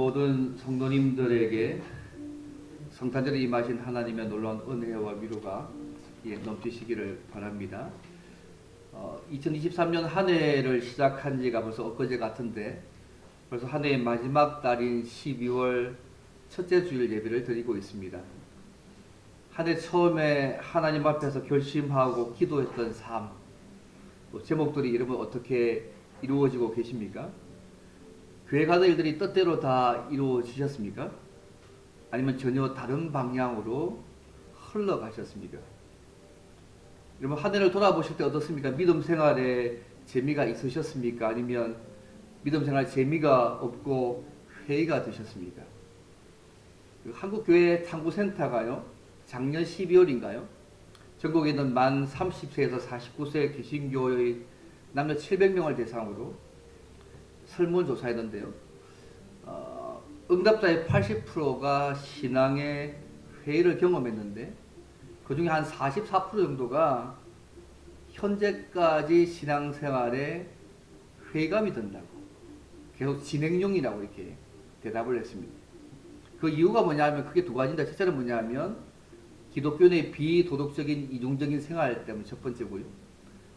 모든 성도님들에게 성탄절에 임하신 하나님의 놀라운 은혜와 위로가 넘치시기를 바랍니다. 2023년 한 해를 시작한 지가 벌써 엊그제 같은데 벌써 한 해의 마지막 달인 12월 첫째 주일 예배를 드리고 있습니다. 한 해 처음에 하나님 앞에서 결심하고 기도했던 삶, 또 제목들이 여러분 어떻게 이루어지고 계십니까? 교회 가는 일들이 뜻대로 다 이루어지셨습니까? 아니면 전혀 다른 방향으로 흘러가셨습니까? 여러분 한 해를 돌아보실 때 어떻습니까? 믿음 생활에 재미가 있으셨습니까? 아니면 믿음 생활에 재미가 없고 회의가 되셨습니까? 한국교회 탐구센터가요, 작년 12월인가요? 전국에 있는 만 30세에서 49세 개신교의 남녀 700명을 대상으로 설문조사했는데요. 응답자의 80%가 신앙의 회의를 경험했는데 그 중에 한 44% 정도가 현재까지 신앙생활에 회의감이 든다고, 계속 진행중이라고 이렇게 대답을 했습니다. 그 이유가 뭐냐면 크게 두 가지인데, 첫째는 뭐냐면 기독교의 비도덕적인 이중적인 생활 때문에 첫 번째고요.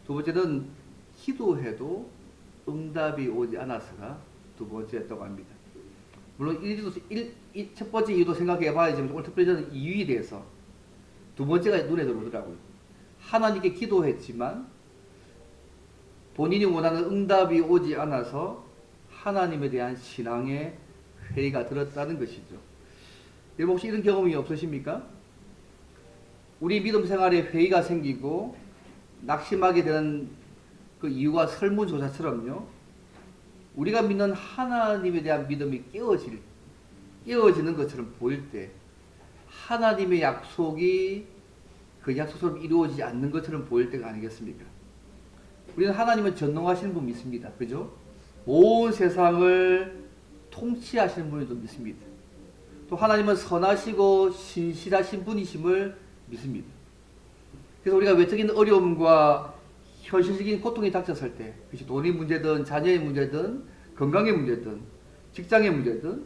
두 번째는 기도해도 응답이 오지 않아서가 두 번째였다고 합니다. 물론 첫 번째 이유도 생각해 봐야지만 오늘 특별히 저는 이유에 대해서 두 번째가 눈에 들어오더라고요. 하나님께 기도했지만 본인이 원하는 응답이 오지 않아서 하나님에 대한 신앙의 회의가 들었다는 것이죠. 여러분 혹시 이런 경험이 없으십니까? 우리 믿음 생활에 회의가 생기고 낙심하게 되는 그 이유가 설문조사처럼요, 우리가 믿는 하나님에 대한 믿음이 깨어지는 것처럼 보일 때 하나님의 약속이 그 약속처럼 이루어지지 않는 것처럼 보일 때가 아니겠습니까? 우리는 하나님은 전능하시는 분 믿습니다. 그죠? 온 세상을 통치하시는 분을 믿습니다. 또 하나님은 선하시고 신실하신 분이심을 믿습니다. 그래서 우리가 외적인 어려움과 현실적인 고통이 닥쳤을 때, 그것이 돈의 문제든 자녀의 문제든 건강의 문제든 직장의 문제든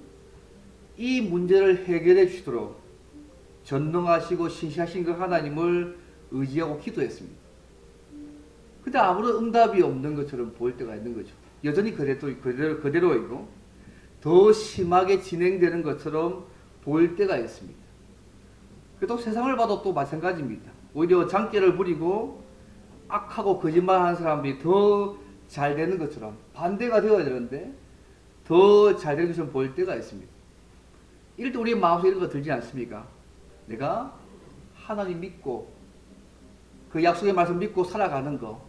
이 문제를 해결해 주시도록 전능하시고 신실하신 그 하나님을 의지하고 기도했습니다. 근데 아무런 응답이 없는 것처럼 보일 때가 있는 거죠. 여전히 그대로이고 더 심하게 진행되는 것처럼 보일 때가 있습니다. 또 세상을 봐도 또 마찬가지입니다. 오히려 장깨를 부리고 악하고 거짓말하는 사람들이 더 잘 되는 것처럼, 반대가 되어야 되는데 더 잘 되는 것처럼 보일 때가 있습니다. 이럴 때 우리 마음속에 이런 거 들지 않습니까? 내가 하나님 믿고 그 약속의 말씀 믿고 살아가는 거,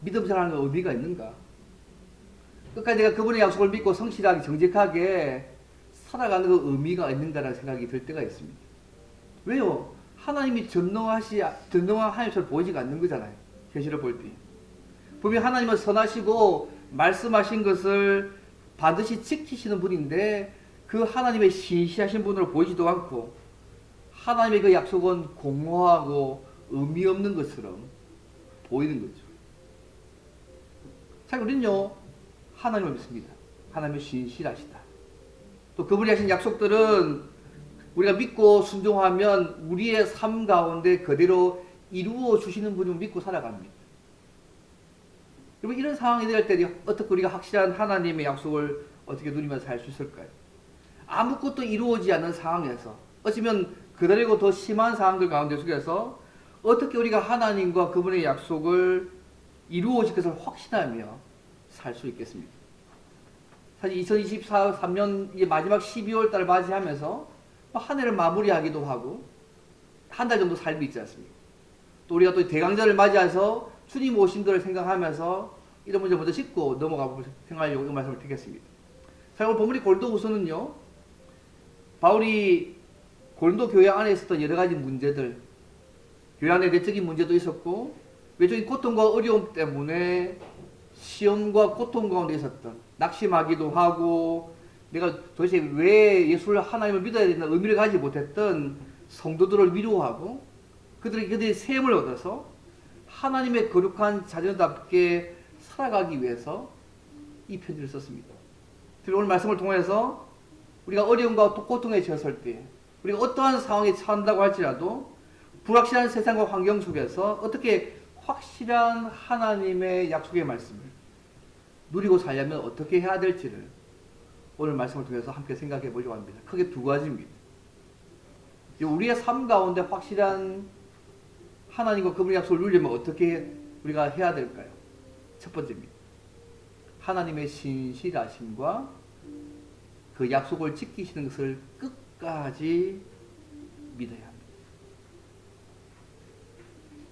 믿음 생활하는 거 의미가 있는가? 끝까지 내가 그분의 약속을 믿고 성실하게 정직하게 살아가는 거 의미가 있는가라는 생각이 들 때가 있습니다. 왜요? 하나님이 전능한 하나님처럼 보이지가 않는 거잖아요. 현실을 볼 때. 분명히 하나님은 선하시고 말씀하신 것을 반드시 지키시는 분인데 그 하나님의 신실하신 분으로 보이지도 않고 하나님의 그 약속은 공허하고 의미 없는 것처럼 보이는 거죠. 자, 우리는요, 하나님을 믿습니다. 하나님은 신실하시다. 또 그분이 하신 약속들은 우리가 믿고 순종하면 우리의 삶 가운데 그대로 이루어 주시는 분을 믿고 살아갑니다. 여러분, 이런 상황이 될 때 어떻게 우리가 확실한 하나님의 약속을 어떻게 누리면서 살 수 있을까요? 아무것도 이루어지지 않는 상황에서, 어쩌면 그다르고 더 심한 상황들 가운데 속에서 어떻게 우리가 하나님과 그분의 약속을 이루어질 것을 확신하며 살 수 있겠습니까? 사실 2023년 마지막 12월 달 맞이하면서 한 해를 마무리하기도 하고 한 달 정도 삶이 있지 않습니까? 또 우리가 또 대강절을 맞이해서 주님 오신 것을 생각하면서 이런 문제 먼저 짚고 넘어가고 생각하려고 이 말씀을 드리겠습니다. 자, 오늘 본문이 고린도후서는요, 바울이 고린도 교회 안에 있었던 여러 가지 문제들, 교회 안에 내적인 문제도 있었고 외적인 고통과 어려움 때문에 시험과 고통 가운데 있었던, 낙심하기도 하고 내가 도대체 왜 예수를 하나님을 믿어야 된다는 의미를 가지지 못했던 성도들을 위로하고 그들이 세움을 얻어서 하나님의 거룩한 자녀답게 살아가기 위해서 이 편지를 썼습니다. 오늘 말씀을 통해서 우리가 어려움과 고통에 처했을 때, 우리가 어떠한 상황에 처한다고 할지라도 불확실한 세상과 환경 속에서 어떻게 확실한 하나님의 약속의 말씀을 누리고 살려면 어떻게 해야 될지를 오늘 말씀을 통해서 함께 생각해 보려고 합니다. 크게 두 가지입니다. 우리의 삶 가운데 확실한 하나님과 그분의 약속을 누리려면 어떻게 우리가 해야 될까요? 첫 번째입니다. 하나님의 신실하심과 그 약속을 지키시는 것을 끝까지 믿어야 합니다.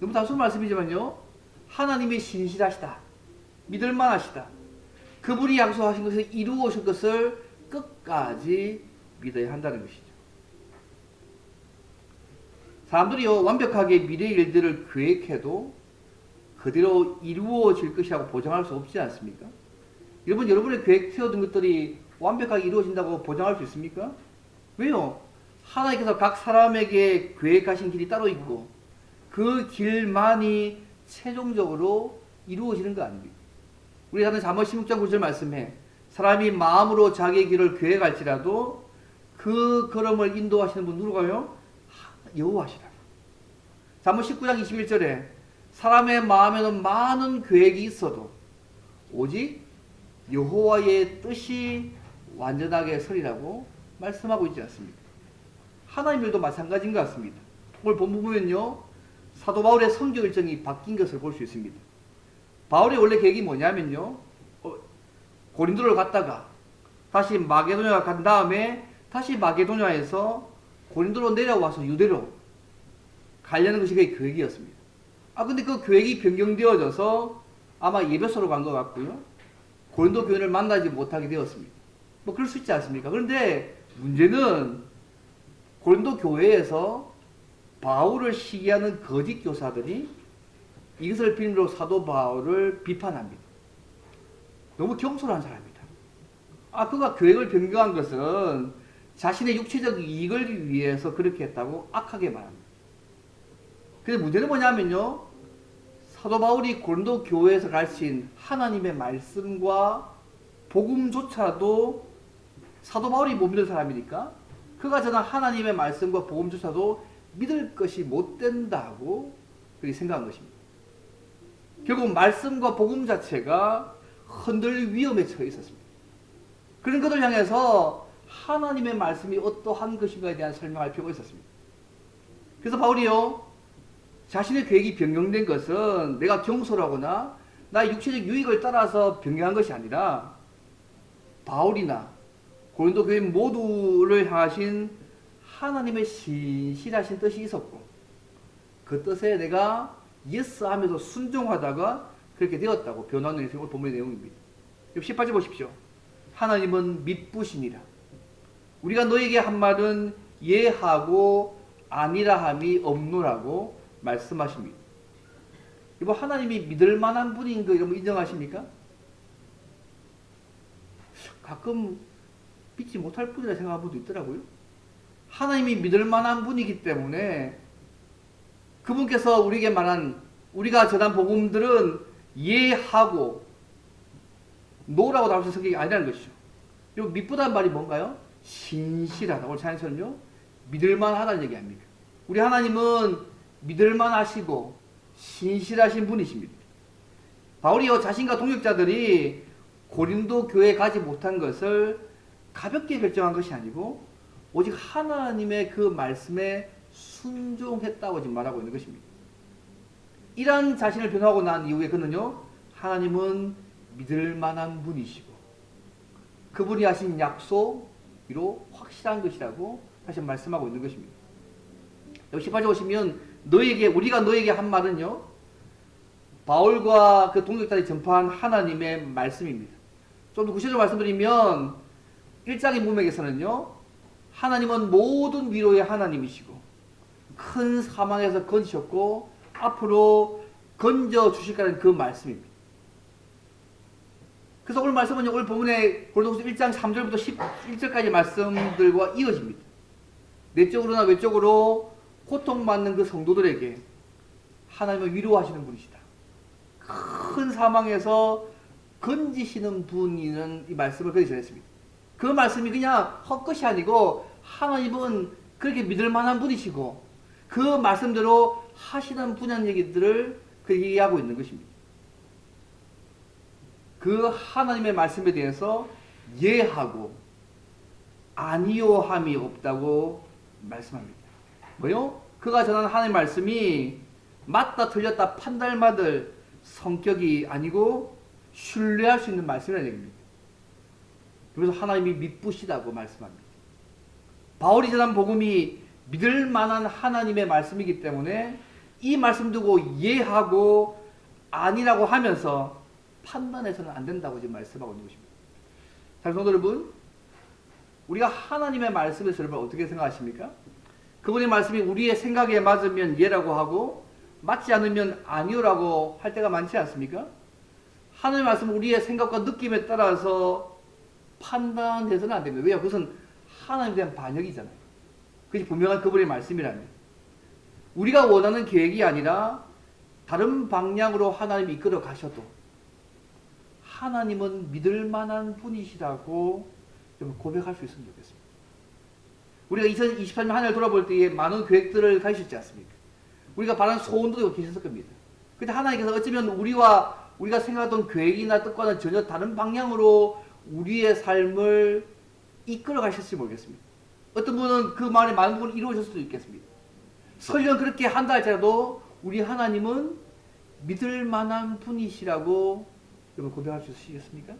너무 단순한 말씀이지만요. 하나님이 신실하시다. 믿을만하시다. 그분이 약속하신 것을 이루어오실 것을 끝까지 믿어야 한다는 것이죠. 사람들이요, 완벽하게 미래의 일들을 계획해도 그대로 이루어질 것이라고 보장할 수 없지 않습니까? 여러분의 계획 세워둔 것들이 완벽하게 이루어진다고 보장할 수 있습니까? 왜요? 하나님께서 각 사람에게 계획하신 길이 따로 있고 그 길만이 최종적으로 이루어지는 거 아닙니까? 우리 하는 잠언 16장 9절 말씀에 사람이 마음으로 자기의 길을 계획할지라도 그 걸음을 인도하시는 분 누구가요? 여호와시라. 잠언 19장 21절에 사람의 마음에는 많은 계획이 있어도 오직 여호와의 뜻이 완전하게 서리라고 말씀하고 있지 않습니까? 하나님들도 마찬가지인 것 같습니다. 오늘 본문 보면요, 사도 바울의 선교 일정이 바뀐 것을 볼 수 있습니다. 바울의 원래 계획이 뭐냐면요, 고린도를 갔다가 다시 마게도냐 간 다음에 다시 마게도냐에서 고린도로 내려와서 유대로 가려는 것이 그의 계획이었습니다. 근데 그 계획이 변경되어져서 아마 예배소로 간 것 같고요, 고린도 교인을 만나지 못하게 되었습니다. 뭐 그럴 수 있지 않습니까? 그런데 문제는 고린도 교회에서 바울을 시기하는 거짓 교사들이 이것을 빌미로 사도 바울을 비판합니다. 너무 겸손한 사람이다. 그가 계획을 변경한 것은 자신의 육체적 이익을 위해서 그렇게 했다고 악하게 말합니다. 근데 문제는 뭐냐면요, 사도 바울이 고린도 교회에서 가르친 하나님의 말씀과 복음조차도 사도 바울이 못 믿을 사람이니까 그가 전한 하나님의 말씀과 복음조차도 믿을 것이 못 된다고 그렇게 생각한 것입니다. 결국 말씀과 복음 자체가 흔들릴 위험에 처해 있었습니다. 그런 것을 향해서 하나님의 말씀이 어떠한 것인가에 대한 설명할 필요가 있었습니다. 그래서 바울이요, 자신의 계획이 변경된 것은 내가 경솔하거나 나의 육체적 유익을 따라서 변경한 것이 아니라 바울이나 고린도 교회 모두를 향하신 하나님의 신실하신 뜻이 있었고 그 뜻에 내가 예스 하면서 순종하다가 그렇게 되었다고 변호하는 것이 오늘 본문의 내용입니다. 18절 보십시오. 하나님은 미쁘시니라. 우리가 너에게 한 말은 예하고 아니라 함이 없노라고 말씀하십니다. 이거 하나님이 믿을 만한 분인 거 이런 거 인정하십니까? 가끔 믿지 못할 분이라 생각하는 분도 있더라고요. 하나님이 믿을 만한 분이기 때문에 그분께서 우리에게 말한 우리가 전한 복음들은 예하고 노라고 나올 수 있는 성격이 아니라는 것이죠. 이 믿보다는 말이 뭔가요? 신실하다. 오늘 찬양처럼요, 믿을만하다는 얘기 아닙니까? 우리 하나님은 믿을만하시고 신실하신 분이십니다. 바울이요, 자신과 동역자들이 고린도 교회에 가지 못한 것을 가볍게 결정한 것이 아니고 오직 하나님의 그 말씀에 순종했다고 지금 말하고 있는 것입니다. 이러한 자신을 변호하고 난 이후에 그는요, 하나님은 믿을 만한 분이시고 그분이 하신 약속으로 확실한 것이라고 다시 말씀하고 있는 것입니다. 18절 보시면 우리가 너에게 한 말은요, 바울과 그 동역자들이 전파한 하나님의 말씀입니다. 좀 더 구체적으로 말씀드리면 1장의 문맥에서는요, 하나님은 모든 위로의 하나님이시고 큰 사망에서 건지셨고 앞으로 건져 주실까라는 그 말씀입니다. 그래서 오늘 말씀은 오늘 본문의 고린도후서 1장 3절부터 11절까지 말씀들과 이어집니다. 내적으로나 외적으로 고통받는 그 성도들에게 하나님은 위로하시는 분이시다. 큰 사망에서 건지시는 분이는 이 말씀을 그리 전했습니다. 그 말씀이 그냥 헛것이 아니고 하나님은 그렇게 믿을 만한 분이시고 그 말씀대로 하시는 분야는 얘기들을 그렇게 얘기하고 있는 것입니다. 그 하나님의 말씀에 대해서 예하고 아니요 함이 없다고 말씀합니다. 뭐요? 그가 전하는 하나님의 말씀이 맞다 틀렸다 판단받을 성격이 아니고 신뢰할 수 있는 말씀이라는 얘기입니다. 그래서 하나님이 믿부시다고 말씀합니다. 바울이 전한 복음이 믿을 만한 하나님의 말씀이기 때문에 이 말씀 두고 예하고 아니라고 하면서 판단해서는 안 된다고 지금 말씀하고 있는 것입니다. 성도 여러분, 우리가 하나님의 말씀에 대해서 여러분 어떻게 생각하십니까? 그분의 말씀이 우리의 생각에 맞으면 예라고 하고 맞지 않으면 아니요라고 할 때가 많지 않습니까? 하나님의 말씀은 우리의 생각과 느낌에 따라서 판단해서는 안 됩니다. 왜요? 그것은 하나님에 대한 반역이잖아요. 그것이 분명한 그분의 말씀이라면. 우리가 원하는 계획이 아니라 다른 방향으로 하나님이 이끌어 가셔도 하나님은 믿을 만한 분이시라고 좀 고백할 수 있으면 좋겠습니다. 우리가 2023년 한 해를 돌아볼 때에 많은 계획들을 가지셨지 않습니까? 우리가 바라는 소원도 계셨을 겁니다. 그런데 하나님께서 어쩌면 우리가 생각했던 계획이나 뜻과는 전혀 다른 방향으로 우리의 삶을 이끌어 가셨을지 모르겠습니다. 어떤 분은 그 마음에 많은 부분을 이루어졌을 수도 있겠습니다. 설령 그렇게 한다 할지라도 우리 하나님은 믿을 만한 분이시라고 여러분 고백할 수 있으시겠습니까?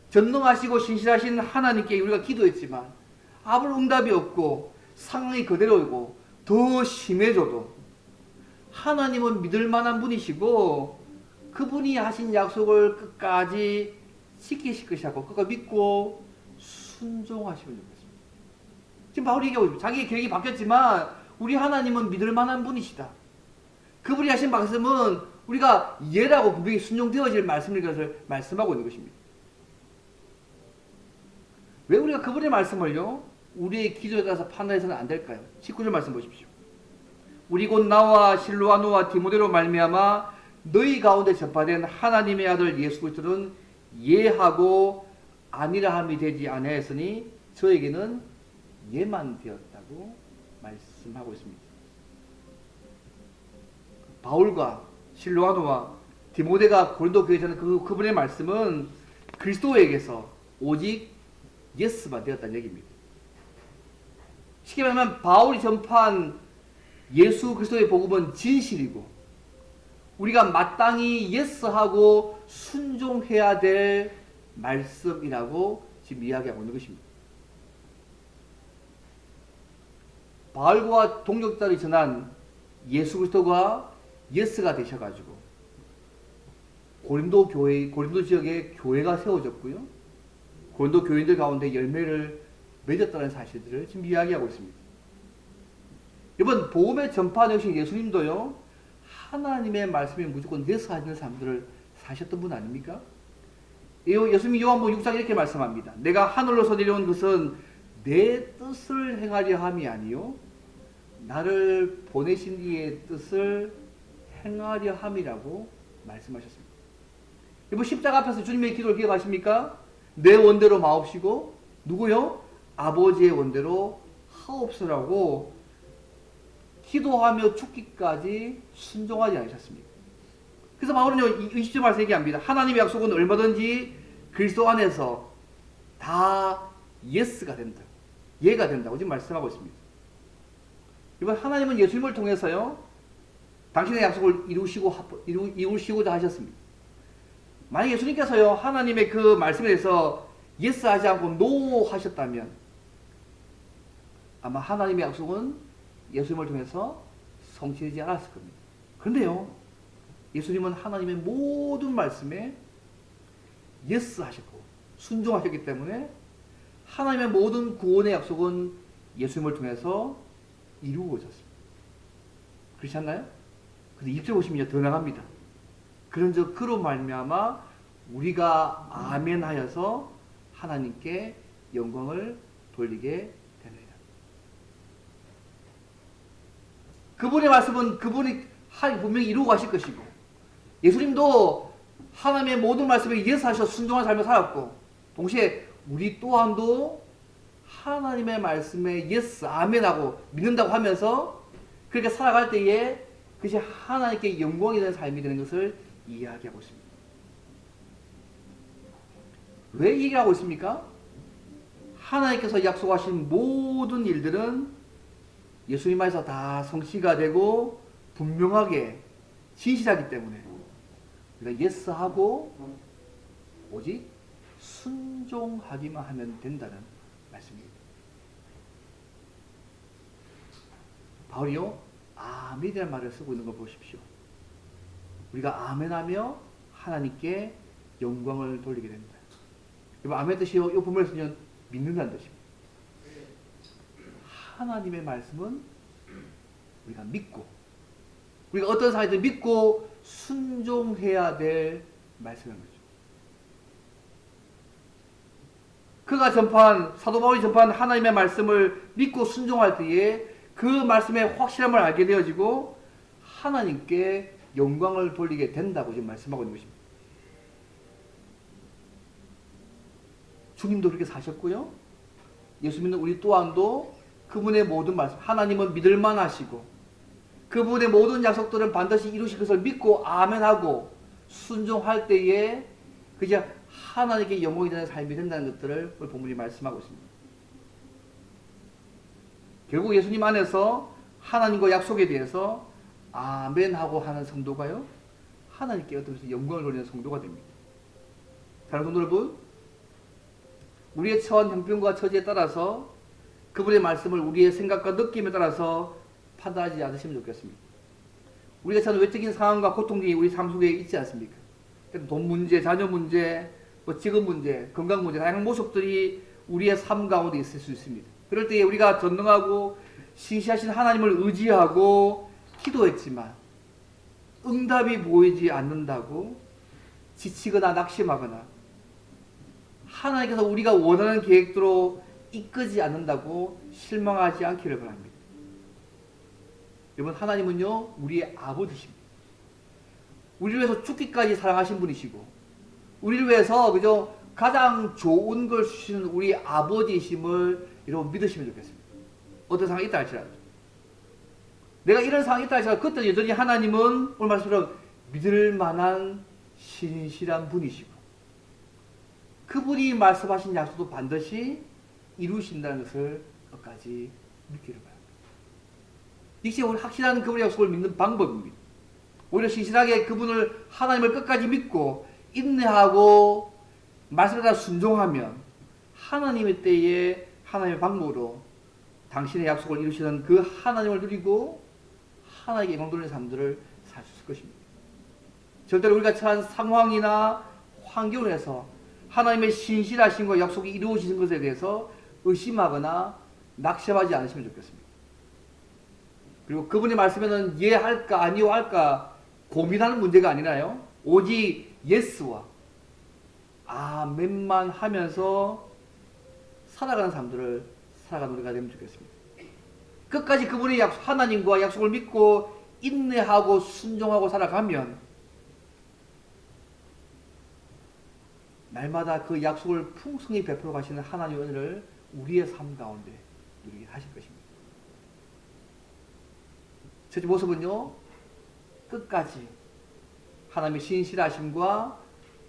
전능하시고 신실하신 하나님께 우리가 기도했지만 아무런 응답이 없고 상황이 그대로이고 더 심해져도 하나님은 믿을 만한 분이시고 그분이 하신 약속을 끝까지 지키실 것이라고 끝까지 믿고 순종하시면 좋겠습니다. 지금 바울이 얘기하고 있습니다. 자기의 계획이 바뀌었지만 우리 하나님은 믿을 만한 분이시다. 그분이 하신 말씀은 우리가 예라고 분명히 순종되어질 말씀인 것을 말씀하고 있는 것입니다. 왜 우리가 그분의 말씀을요 우리의 기도에 따라서 판단해서는 안 될까요? 19절 말씀 보십시오. 우리 곧 나와 실로아노와 디모데로 말미암아 너희 가운데 전파된 하나님의 아들 예수 그리스도는 예하고 아니라 함이 되지 아니하였으니 저에게는 예만 되었다고 말씀하고 있습니다. 바울과 실로아노와 디모데가 고린도 교회에 전한 그분의 말씀은 그리스도에게서 오직 예스만 되었다는 얘기입니다. 쉽게 말하면 바울이 전파한 예수 그리스도의 복음은 진실이고 우리가 마땅히 예스하고 순종해야 될 말씀이라고 지금 이야기하고 있는 것입니다. 바울과 동역자들이 전한 예수 그리스도가 예스가 되셔가지고 고린도 지역에 교회가 세워졌고요. 고린도 교인들 가운데 열매를 맺었다는 사실들을 지금 이야기하고 있습니다. 이번 복음의 전파 역시 예수님도요 하나님의 말씀에 무조건 예스하는 삶들을 사셨던 분 아닙니까? 예수님이 요한복음 6장 이렇게 말씀합니다. 내가 하늘로서 내려온 것은 내 뜻을 행하려 함이 아니요 나를 보내신 이의 뜻을 행하려 함이라고 말씀하셨습니다. 이번 십자가 앞에서 주님의 기도를 기억하십니까? 내 원대로 마옵시고 누구요? 아버지의 원대로 하옵소라고 기도하며 죽기까지 순종하지 않으셨습니까? 그래서 바울은요 20절 말씀 얘기합니다. 하나님의 약속은 얼마든지 그리스도 안에서 다 예스가 된다. 예가 된다고 지금 말씀하고 있습니다. 이번 하나님은 예수님을 통해서요 당신의 약속을 이루시고자 하셨습니다. 만약 예수님께서요 하나님의 그 말씀에 대해서 예스 하지 않고 노 하셨다면 아마 하나님의 약속은 예수님을 통해서 성취되지 않았을 겁니다. 그런데요 예수님은 하나님의 모든 말씀에 예스 하셨고 순종하셨기 때문에 하나님의 모든 구원의 약속은 예수님을 통해서 이루어졌습니다. 그렇지 않나요? 근데 2절 보시면 더 나갑니다. 그런즉 그로 말미암아 우리가 아멘하여서 하나님께 영광을 돌리게 되느니라. 그분의 말씀은 그분이 분명히 이루고 가실 것이고 예수님도 하나님의 모든 말씀에 예수하셔서 순종한 삶을 살았고 동시에 우리 또한도 하나님의 말씀에 예스, 아멘하고 믿는다고 하면서 그렇게 살아갈 때에 그것이 하나님께 영광이 되는 삶이 되는 것을 이야기하고 있습니다. 왜 얘기하고 있습니까? 하나님께서 약속하신 모든 일들은 예수님 안에서 다 성취가 되고 분명하게 진실하기 때문에 우리가 예스하고 오직 순종하기만 하면 된다는 말씀입니다. 바울이요, 아멘이라는 말을 쓰고 있는 걸 보십시오. 우리가 아멘하며 하나님께 영광을 돌리게 됩니다. 여러분, 아멘 뜻이요, 이 본문에서는 믿는다는 뜻입니다. 하나님의 말씀은 우리가 믿고, 우리가 어떤 사람이든 믿고 순종해야 될 말씀인 거죠. 그가 전파한, 사도 바울이 전파한 하나님의 말씀을 믿고 순종할 때에 그 말씀의 확실함을 알게 되어지고 하나님께 영광을 돌리게 된다고 지금 말씀하고 있는 것입니다. 주님도 그렇게 사셨고요. 예수 믿는 우리 또한도 그분의 모든 말씀, 하나님은 믿을만 하시고 그분의 모든 약속들은 반드시 이루실 것을 믿고 아멘하고 순종할 때에 그저 하나님께 영광이 되는 삶이 된다는 것들을 오늘 본문이 말씀하고 있습니다. 결국 예수님 안에서 하나님과 약속에 대해서 아멘하고 하는 성도가요, 하나님께 어떤 것을 영광을 돌리는 성도가 됩니다. 사랑하는 성도 여러분, 우리의 처한 형편과 처지에 따라서 그분의 말씀을 우리의 생각과 느낌에 따라서 판단하지 않으시면 좋겠습니다. 우리가 처한 외적인 상황과 고통이 우리 삶 속에 있지 않습니까? 돈 문제, 자녀 문제, 직업 문제, 건강 문제, 다양한 모습들이 우리의 삶 가운데 있을 수 있습니다. 그럴 때에 우리가 전능하고 신실하신 하나님을 의지하고 기도했지만 응답이 보이지 않는다고 지치거나 낙심하거나 하나님께서 우리가 원하는 계획대로 이끄지 않는다고 실망하지 않기를 바랍니다. 여러분, 하나님은요, 우리의 아버지십니다. 우리를 위해서 죽기까지 사랑하신 분이시고 우리를 위해서 그저 가장 좋은 걸 주시는 우리 아버지이심을 여러분 믿으시면 좋겠습니다. 어떤 상황이 있다 할지라도, 내가 이런 상황이 있다 할지라도 그때 여전히 하나님은 오늘 말씀처럼 믿을 만한 신실한 분이시고 그분이 말씀하신 약속도 반드시 이루신다는 것을 끝까지 믿기를 바랍니다. 이것이 오늘 확실한 그분의 약속을 믿는 방법입니다. 오히려 신실하게 그분을, 하나님을 끝까지 믿고 인내하고 말씀에 따라 순종하면 하나님의 때에 하나님의 방법으로 당신의 약속을 이루시는 그 하나님을 누리고 하나님께 영광 돌리는 삶들을 살 수 있을 것입니다. 절대로 우리가 처한 상황이나 환경에서 하나님의 신실하심과 약속이 이루어지는 것에 대해서 의심하거나 낙심하지 않으시면 좋겠습니다. 그리고 그분의 말씀에는 예 할까 아니요 할까 고민하는 문제가 아니라요, 오직 예스와 아멘만 하면서 살아가는 삶들을 살아가는 우리가 되면 좋겠습니다. 끝까지 그분의 약속, 하나님과 약속을 믿고 인내하고 순종하고 살아가면 날마다 그 약속을 풍성히 베풀어 가시는 하나님의 은혜를 우리의 삶 가운데 누리게 하실 것입니다. 첫째 모습은요, 끝까지 하나님의 신실하심과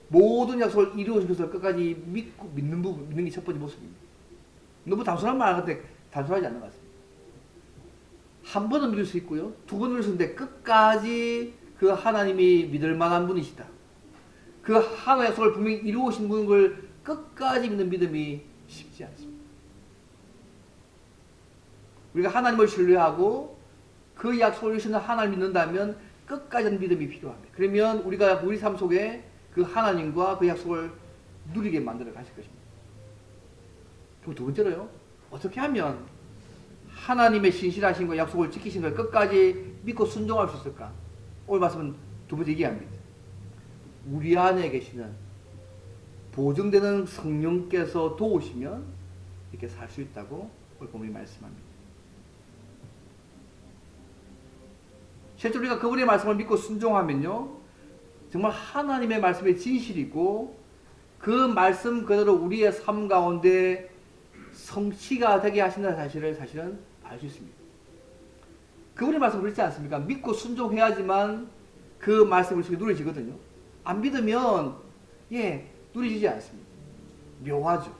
모든 약속을 이루어진 것을 끝까지 믿고 믿는 부분, 믿는 게 첫 번째 모습입니다. 너무 단순한 말 같은데 단순하지 않는 것 같습니다. 한 번은 믿을 수 있고요, 두 번은 믿을 수 있는데 끝까지 그 하나님이 믿을 만한 분이시다, 그 하나님의 약속을 분명히 이루어진 분을 끝까지 믿는 믿음이 쉽지 않습니다. 우리가 하나님을 신뢰하고 그 약속을 이루시는 하나님을 믿는다면 끝까지 믿음이 필요합니다. 그러면 우리가 우리 삶 속에 그 하나님과 그 약속을 누리게 만들어 가실 것입니다. 그리고 두 번째로요, 어떻게 하면 하나님의 신실하심과 약속을 지키신 걸 끝까지 믿고 순종할 수 있을까? 오늘 말씀은 두 번째 얘기합니다. 우리 안에 계시는 보증되는 성령께서 도우시면 이렇게 살 수 있다고 오늘 본문이 말씀합니다. 실제로 우리가 그분의 말씀을 믿고 순종하면요, 정말 하나님의 말씀이 진실이고 그 말씀 그대로 우리의 삶 가운데 성취가 되게 하신다는 사실을 사실은 알 수 있습니다. 그분의 말씀 그렇지 않습니까? 믿고 순종해야지만 그 말씀을 누려지거든요. 안 믿으면 누려지지 않습니다. 묘하죠.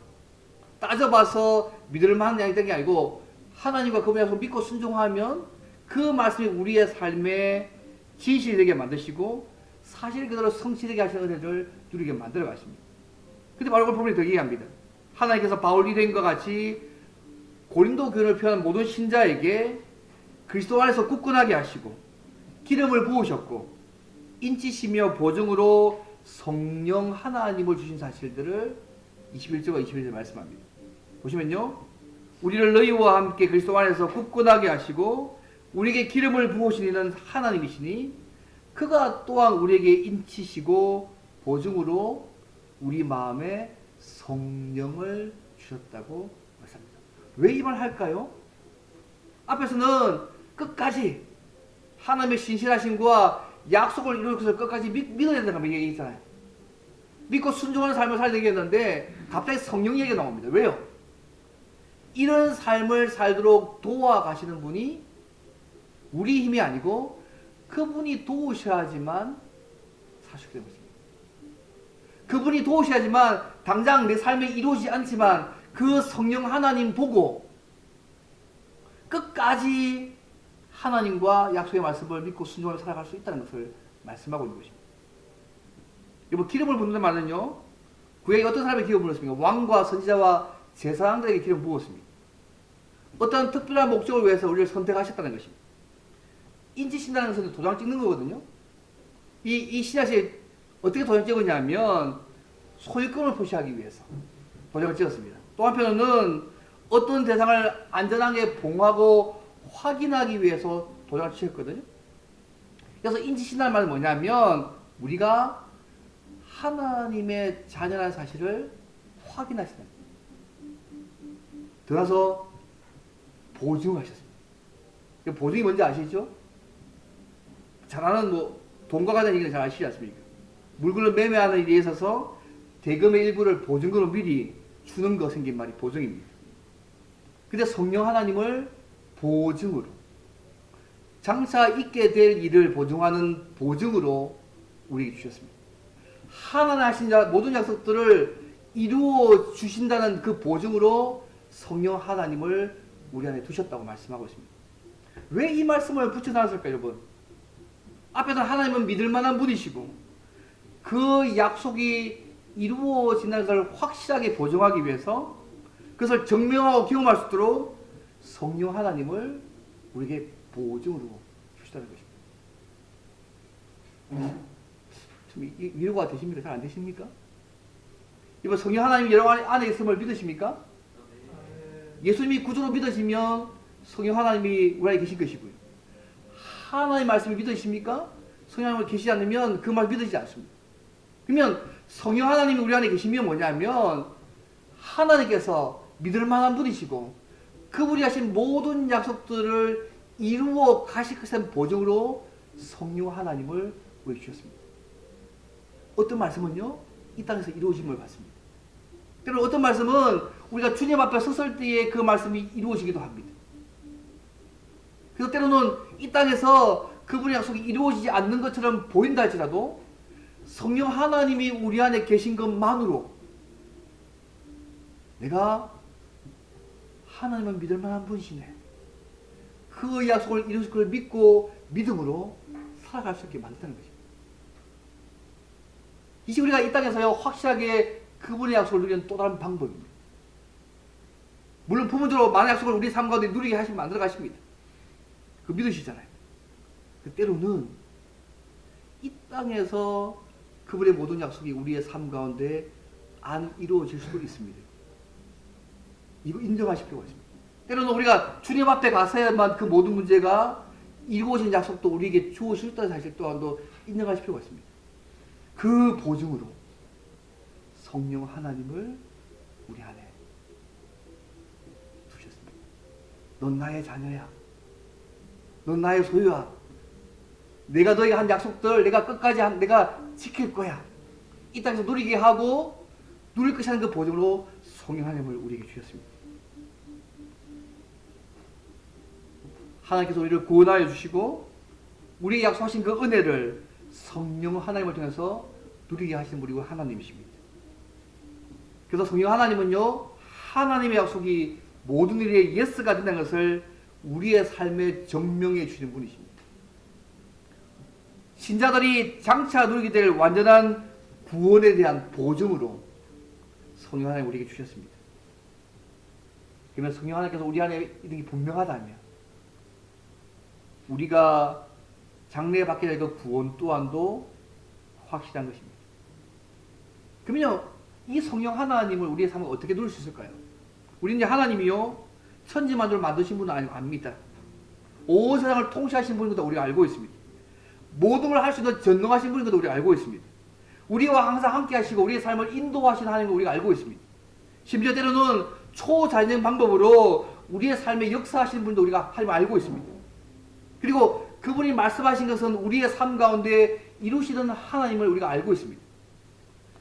따져봐서 믿을 만한 양이 된 게 아니고 하나님과 그분의 약속을 믿고 순종하면 그 말씀이 우리의 삶에 진실이 되게 만드시고 사실 그대로 성취되게 하시는 은혜를 누리게 만들어 가십니다. 근데 바로 그걸 보면 더 얘기합니다. 하나님께서 바울 일행과 같이 고린도 교회를 표현한 모든 신자에게 그리스도 안에서 굳건하게 하시고 기름을 부으셨고 인치시며 보증으로 성령 하나님을 주신 사실들을 21절과 22절 말씀합니다. 보시면요. 우리를 너희와 함께 그리스도 안에서 굳건하게 하시고 우리에게 기름을 부으신 이는 하나님이시니 그가 또한 우리에게 인치시고 보증으로 우리 마음에 성령을 주셨다고 말씀합니다. 왜 이 말 할까요? 앞에서는 끝까지 하나님의 신실하심과 약속을 이루기 위해서 끝까지 믿어야 된다고 얘기했잖아요. 믿고 순종하는 삶을 살게 얘기했는데 갑자기 성령 얘기가 나옵니다. 왜요? 이런 삶을 살도록 도와가시는 분이 우리 힘이 아니고 그분이 도우셔야지만 살 수 있게 되는 것입니다. 그분이 도우셔야지만 당장 내 삶에 이루어지지 않지만 그 성령 하나님 보고 끝까지 하나님과 약속의 말씀을 믿고 순종하며 살아갈 수 있다는 것을 말씀하고 있는 것입니다. 여러분, 기름을 붓는 말은요, 구약에 어떤 사람에게 기름을 부었습니까? 왕과 선지자와 제사장들에게 기름을 부었습니다. 어떤 특별한 목적을 위해서 우리를 선택하셨다는 것입니다. 인지신다는 것은 도장 찍는 거거든요. 이 신약시 어떻게 도장 찍었냐면 소유권을 표시하기 위해서 도장을 찍었습니다. 또 한편으로는 어떤 대상을 안전하게 봉하고 확인하기 위해서 도장을 치셨거든요. 그래서 인지신다는 말은 뭐냐면 우리가 하나님의 자녀라는 사실을 확인하시는 들어가서 보증하셨습니다. 보증이 뭔지 아시죠? 잘 아는 돈과 관련 얘기는 잘 아시지 않습니까? 물건을 매매하는 일에 있어서 대금의 일부를 보증금으로 미리 주는 거 생긴 말이 보증입니다. 근데 성령 하나님을 보증으로 장차 있게 될 일을 보증하는 보증으로 우리에게 주셨습니다. 하나님 하신 모든 약속들을 이루어 주신다는 그 보증으로 성령 하나님을 우리 안에 두셨다고 말씀하고 있습니다. 왜 이 말씀을 붙여놨을까요, 여러분? 앞에서 하나님은 믿을 만한 분이시고 그 약속이 이루어진다는 걸 확실하게 보증하기 위해서 그것을 증명하고 경험할 수 있도록 성령 하나님을 우리에게 보증으로 주시다는 것입니다. 좀 위로가 되십니까? 잘 안 되십니까? 이번 성령 하나님이 여러분 안에 있음을 믿으십니까? 예수님이 구주로 믿으시면 성령 하나님이 우리 안에 계신 것이고요. 하나님의 말씀을 믿으십니까? 성령 하나님이 계시지 않으면 그 말 믿으시지 않습니다. 그러면 성령 하나님이 우리 안에 계시면 뭐냐면 하나님께서 믿을 만한 분이시고 그분이 하신 모든 약속들을 이루어 가실 것에 보증으로 성령 하나님을 우리에게 주셨습니다. 어떤 말씀은요, 이 땅에서 이루어짐을 받습니다. 때로는 어떤 말씀은 우리가 주님 앞에 섰을 때에 그 말씀이 이루어지기도 합니다. 그래서 때로는 이 땅에서 그분의 약속이 이루어지지 않는 것처럼 보인다 할지라도 성령 하나님이 우리 안에 계신 것만으로 내가 하나님을 믿을 만한 분이시네, 그 약속을 이루실 걸 믿고 믿음으로 살아갈 수 있게 만든다는 것입니다. 이제 우리가 이 땅에서요 확실하게 그분의 약속을 누리는 또 다른 방법입니다. 물론 부분적으로 많은 약속을 우리 삶 가운데 누리게 하시면 만들어 가십니다. 그 믿으시잖아요. 때로는 이 땅에서 그분의 모든 약속이 우리의 삶 가운데 안 이루어질 수도 있습니다. 이거 인정하실 필요가 있습니다. 때로는 우리가 주님 앞에 가서야만 그 모든 문제가 이루어진 약속도 우리에게 주어주셨다는 사실 또한도 인정하실 필요가 있습니다. 그 보증으로 성령 하나님을 우리 안에 두셨습니다. 넌 나의 자녀야. 넌 나의 소유야. 내가 너에게 한 약속들 내가 끝까지 내가 지킬 거야. 이 땅에서 누리게 하고 누릴 것이라는 그 보증으로 성령 하나님을 우리에게 주셨습니다. 하나님께서 우리를 구원하여 주시고 우리에게 약속하신 그 은혜를 성령 하나님을 통해서 누리게 하시는 우리 하나님이십니다. 그래서 성령 하나님은요, 하나님의 약속이 모든 일에 예스가 된다는 것을 우리의 삶에 증명해 주시는 분이십니다. 신자들이 장차 누리게 될 완전한 구원에 대한 보증으로 성령 하나님 우리에게 주셨습니다. 그러면 성령 하나님께서 우리 안에 이런 게 분명하다면 우리가 장래에 받게 될 그 구원 또한도 확실한 것입니다. 그러면요, 이 성령 하나님을 우리의 삶에 어떻게 누릴 수 있을까요? 우리는 이제 하나님이요, 천지만주를 만드신 분은 압니다. 온 세상을 통치하신 분인 것도 우리가 알고 있습니다. 모든 걸 할 수 있는 전능하신 분인 것도 우리가 알고 있습니다. 우리와 항상 함께 하시고 우리의 삶을 인도하시는 하나님을 우리가 알고 있습니다. 심지어 때로는 초자연적인 방법으로 우리의 삶에 역사하시는 분도 우리가 하나님을 알고 있습니다. 그리고 그분이 말씀하신 것은 우리의 삶 가운데 이루시는 하나님을 우리가 알고 있습니다.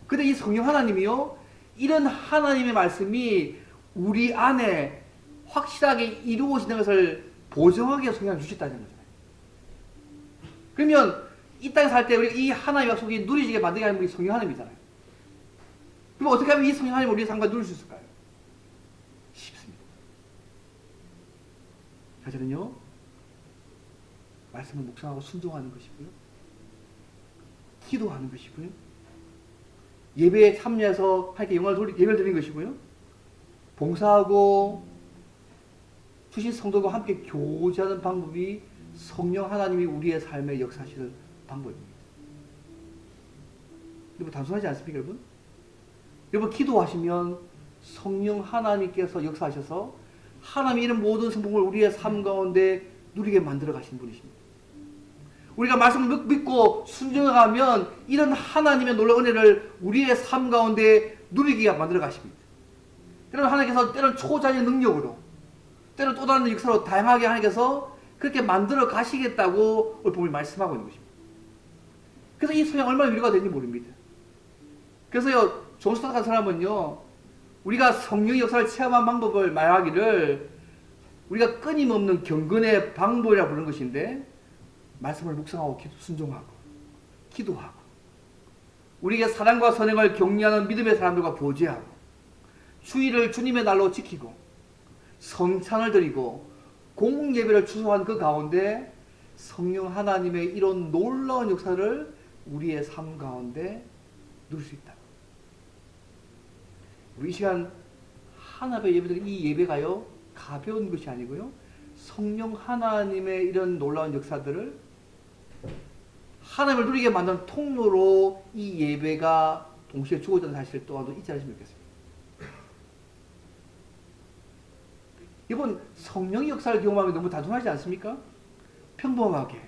근데 이 성령 하나님이요, 이런 하나님의 말씀이 우리 안에 확실하게 이루어지는 것을 보증하게 성령을 주셨다는 거잖아요. 그러면 이 땅에 살 때 우리 이 하나님의 약속이 누리지게 만들게 하는 분이 성령 하나님이잖아요. 그럼 어떻게 하면 이 성령 하나님을 우리의 삶과 누릴 수 있을까요? 쉽습니다. 사실은요, 말씀을 묵상하고 순종하는 것이고요, 기도하는 것이고요, 예배에 참여해서 하나님께 영광을 예배를 드리는 것이고요, 봉사하고 주신 성도과 함께 교제하는 방법이 성령 하나님이 우리의 삶에 역사하시는 방법입니다. 여러분, 단순하지 않습니까, 여러분? 여러분, 기도하시면 성령 하나님께서 역사하셔서 하나님이 이런 모든 성공을 우리의 삶 가운데 누리게 만들어 가신 분이십니다. 우리가 말씀을 믿고 순종하면 이런 하나님의 놀라운 은혜를 우리의 삶 가운데 누리게 만들어 가십니다. 때로는 하나님께서 때로는 초자연의 능력으로, 때로는 또 다른 역사로 다양하게 하나님께서 그렇게 만들어 가시겠다고 오늘 본문이 말씀하고 있는 것입니다. 그래서 이 성령 얼마나 위로가 되는지 모릅니다. 그래서요, 존 스타트 같은 사람은요, 우리가 성령의 역사를 체험한 방법을 말하기를 우리가 끊임없는 경건의 방법이라고 부르는 것인데, 말씀을 묵상하고 순종하고 기도하고 우리에게 사랑과 선행을 격려하는 믿음의 사람들과 교제하고 주일을 주님의 날로 지키고 성찬을 드리고 공예배를 추수한 그 가운데 성령 하나님의 이런 놀라운 역사를 우리의 삶 가운데 누릴 수 있다. 우리 이 시간 하나님의 예배드린 이 예배가요, 가벼운 것이 아니고요, 성령 하나님의 이런 놀라운 역사들을 하나님을 누리게 만드는 통로로 이 예배가 동시에 주어지는 사실 또한도 잊지 않으시면 좋겠습니다. 이번 성령의 역사를 경험하기 너무 단순하지 않습니까? 평범하게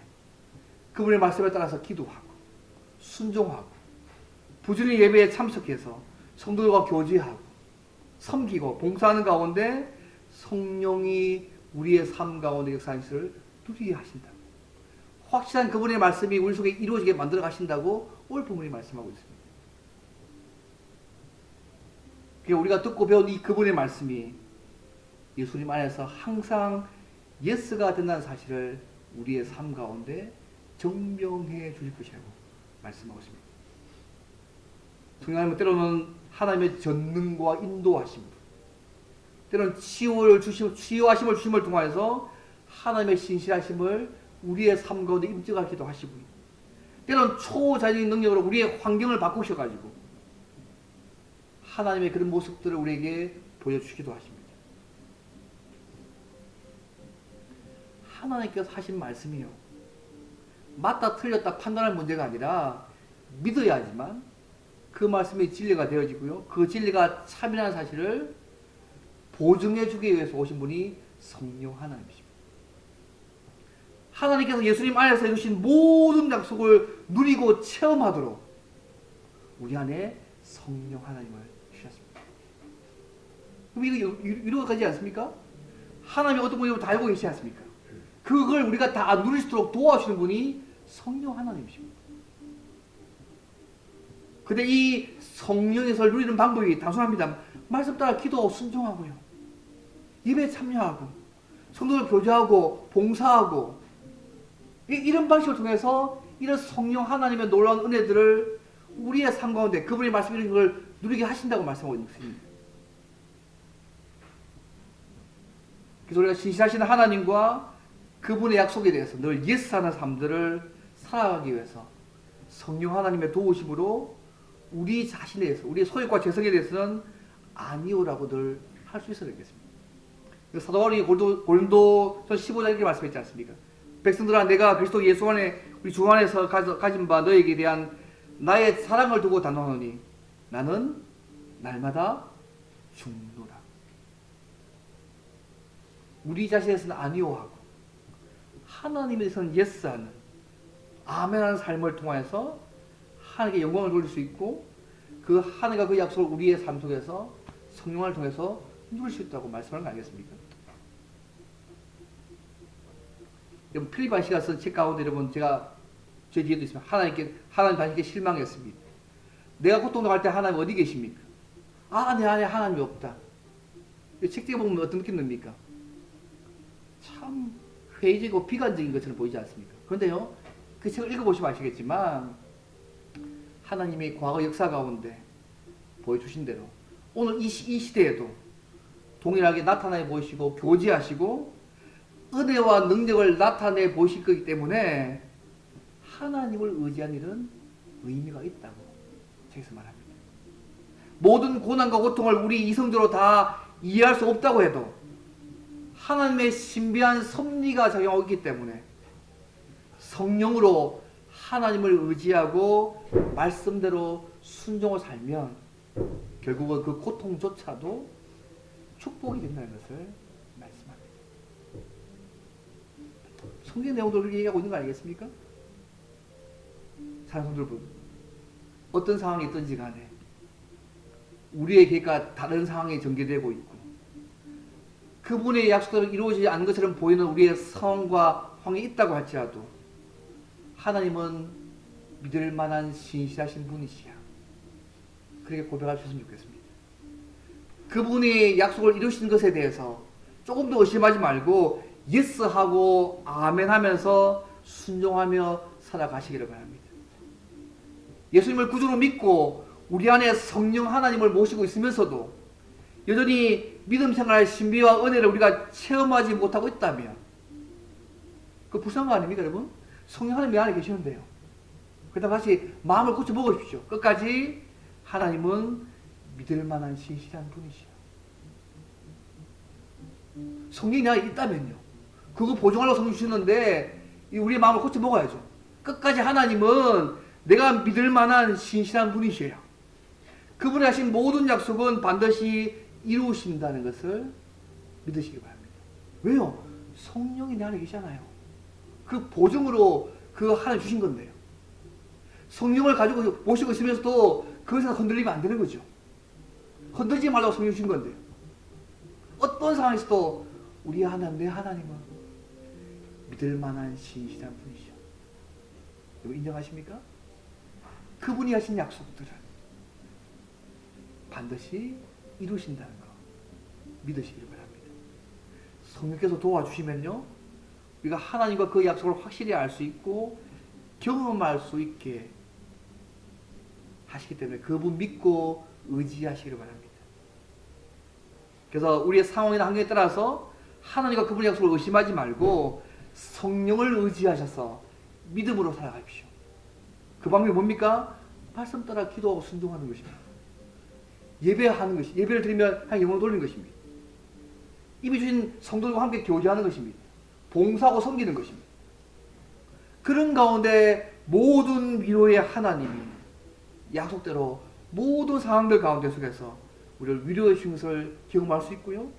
그분의 말씀에 따라서 기도하고 순종하고 부지런히 예배에 참석해서 성도들과 교제하고 섬기고 봉사하는 가운데 성령이 우리의 삶 가운데 역사하는 것을 누리게 하신다. 확실한 그분의 말씀이 우리 속에 이루어지게 만들어 가신다고 오늘 본문이 말씀하고 있습니다. 그러니까 우리가 듣고 배운 이 그분의 말씀이 예수님 안에서 항상 예스가 된다는 사실을 우리의 삶 가운데 증명해 주실 것이라고 말씀하고 있습니다. 성령님은 때로는 하나님의 전능과 인도하심, 때로는 치유하심을 주심을 통하여서 하나님의 신실하심을 우리의 삶 가운데 임증하기도 하시고요, 때로는 초자연적인 능력으로 우리의 환경을 바꾸셔가지고 하나님의 그런 모습들을 우리에게 보여주시기도 하십니다. 하나님께서 하신 말씀이요, 맞다 틀렸다 판단할 문제가 아니라 믿어야지만 그 말씀이 진리가 되어지고요, 그 진리가 참이라는 사실을 보증해 주기 위해서 오신 분이 성령 하나님이십니다. 하나님께서 예수님 안에서 해주신 모든 약속을 누리고 체험하도록 우리 안에 성령 하나님을 주셨습니다. 그럼 이거 이루어가지 않습니까? 하나님이 어떤 분인지 다 알고 계시지 않습니까? 그걸 우리가 다 누릴 수 있도록 도와주시는 분이 성령 하나님이십니다. 근데 이 성령에서 누리는 방법이 단순합니다. 말씀 따라 기도하고 순종하고요. 예배에 참여하고 성도들 교제하고 봉사하고 이런 방식을 통해서 이런 성령 하나님의 놀라운 은혜들을 우리의 삶 가운데 그분의 말씀 이런 걸 누리게 하신다고 말씀하고 있는 것입니다. 그래서 우리가 신실하신 하나님과 그분의 약속에 대해서 늘 예스하는 삶들을 살아가기 위해서 성령 하나님의 도우심으로 우리 자신에 대해서 우리의 소욕과 재성에 대해서는 아니오라고 늘 할 수 있어야 되겠습니다. 사도 바울이 고린도 15장 이렇게 말씀했지 않습니까? 백성들아 내가 그리스도 예수 안에 우리 주 안에서 가진 바 너에게 대한 나의 사랑을 두고 단언하노니 나는 날마다 죽노라. 우리 자신에서는 아니오하고 하나님에 대해서는 예스하는 아멘하는 삶을 통해서 하나님께 영광을 돌릴 수 있고 그 하나님과 그 약속을 우리의 삶 속에서 성령을 통해서 누릴 수 있다고 말씀하는 거 아니겠습니까? 여러분 필리핀 씨가 쓴 책 가운데 여러분 제가 제 뒤에도 있습니다. 하나님 당신께 실망했습니다. 내가 고통당할 때 하나님 어디 계십니까? 내 안에 하나님이 없다. 이 책 제가 보면 어떤 느낌 듭니까? 참 회의적이고 비관적인 것처럼 보이지 않습니까? 그런데요 그 책을 읽어보시면 아시겠지만 하나님이 과거 역사 가운데 보여주신 대로 오늘 이 시대에도 동일하게 나타내 보이시고 교제하시고 은혜와 능력을 나타내 보이실 거기 때문에 하나님을 의지한 일은 의미가 있다고 책에서 말합니다. 모든 고난과 고통을 우리 이성적으로 다 이해할 수 없다고 해도 하나님의 신비한 섭리가 작용하고 있기 때문에 성령으로 하나님을 의지하고 말씀대로 순종을 살면 결국은 그 고통조차도 축복이 된다는 것을 말씀합니다. 성경 내용도 그렇게 얘기하고 있는 거 아니겠습니까? 사랑하는 성도 여러분, 어떤 상황이 있든지 간에 우리의 계획과 다른 상황이 전개되고 있고 그분의 약속대로 이루어지지 않는 것처럼 보이는 우리의 상황과 환경이 있다고 할지라도 하나님은 믿을 만한 신실하신 분이시야. 그렇게 고백할 수 있으면 좋겠습니다. 그분이 약속을 이루신 것에 대해서 조금 더 의심하지 말고 예스하고 아멘하면서 순종하며 살아가시기를 바랍니다. 예수님을 구주로 믿고 우리 안에 성령 하나님을 모시고 있으면서도 여전히 믿음 생활의 신비와 은혜를 우리가 체험하지 못하고 있다면 그 불쌍한 거 아닙니까 여러분? 성령 하나님 내 안에 계시는데요. 그러다 다시 마음을 고쳐 먹으십시오. 끝까지 하나님은 믿을 만한 신실한 분이시여. 성령이 내 안에 있다면요. 그거 보증하려고 성령 주셨는데 우리의 마음을 고쳐 먹어야죠. 끝까지 하나님은 내가 믿을 만한 신실한 분이셔요. 그분이 하신 모든 약속은 반드시 이루신다는 것을 믿으시기 바랍니다. 왜요? 성령이 내 안에 계시잖아요. 그 보증으로 그 하나님 주신 건데요. 성령을 가지고 모시고 있으면서도 그것에서 흔들리면 안 되는 거죠. 흔들지 말라고 성령 주신 건데요. 어떤 상황에서도 우리 하나님, 내 하나님은 믿을 만한 신실한 분이시죠. 이거 인정하십니까? 그분이 하신 약속들은 반드시 이루신다는 거 믿으시길 바랍니다. 성령께서 도와주시면요 우리가 하나님과 그 약속을 확실히 알 수 있고 경험할 수 있게 하시기 때문에 그분 믿고 의지하시기를 바랍니다. 그래서 우리의 상황이나 환경에 따라서 하나님과 그분의 약속을 의심하지 말고 성령을 의지하셔서 믿음으로 살아가십시오. 그 방법이 뭡니까? 말씀 따라 기도하고 순종하는 것입니다. 예배하는 것이, 예배를 드리면 하나님 영광을 돌리는 것입니다. 이미 주신 성도들과 함께 교제하는 것입니다. 봉사하고 섬기는 것입니다. 그런 가운데 모든 위로의 하나님이 약속대로 모든 상황들 가운데 속에서 우리를 위로해 주신 것을 경험할 수 있고요.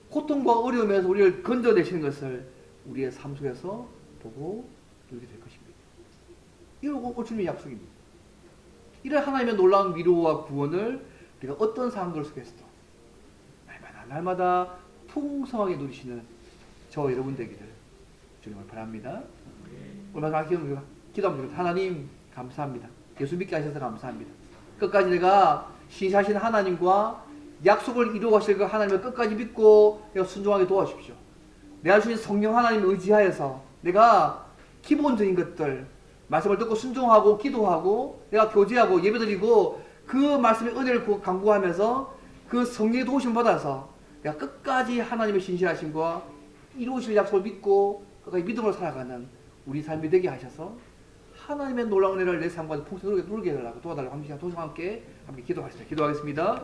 고통과 어려움에서 우리를 건져내시는 것을 우리의 삶 속에서 보고 누리게 될 것입니다. 이런 주님의 약속입니다. 이런 하나님의 놀라운 위로와 구원을 우리가 어떤 상황들 속에서도 날마다 풍성하게 누리시는 저 여러분 되기를 주님을 바랍니다. 오늘 마지막 기도합니다. 하나님 감사합니다. 예수 믿게 하셔서 감사합니다. 끝까지 내가 신실하신 하나님과 약속을 이루어가실 그 하나님을 끝까지 믿고 내가 순종하게 도와주십시오. 내가 주신 성령 하나님을 의지하여서 내가 기본적인 것들 말씀을 듣고 순종하고 기도하고 내가 교제하고 예배드리고 그 말씀의 은혜를 강구하면서 그 성령의 도우심을 받아서 내가 끝까지 하나님의 신실하심과 이루실 약속을 믿고 끝까지 믿음으로 살아가는 우리 삶이 되게 하셔서 하나님의 놀라운 은혜를 내 삶 가운데 풍성하게 누리게 해달라고 도와달라고 함께 기도하겠습니다. 기도하겠습니다.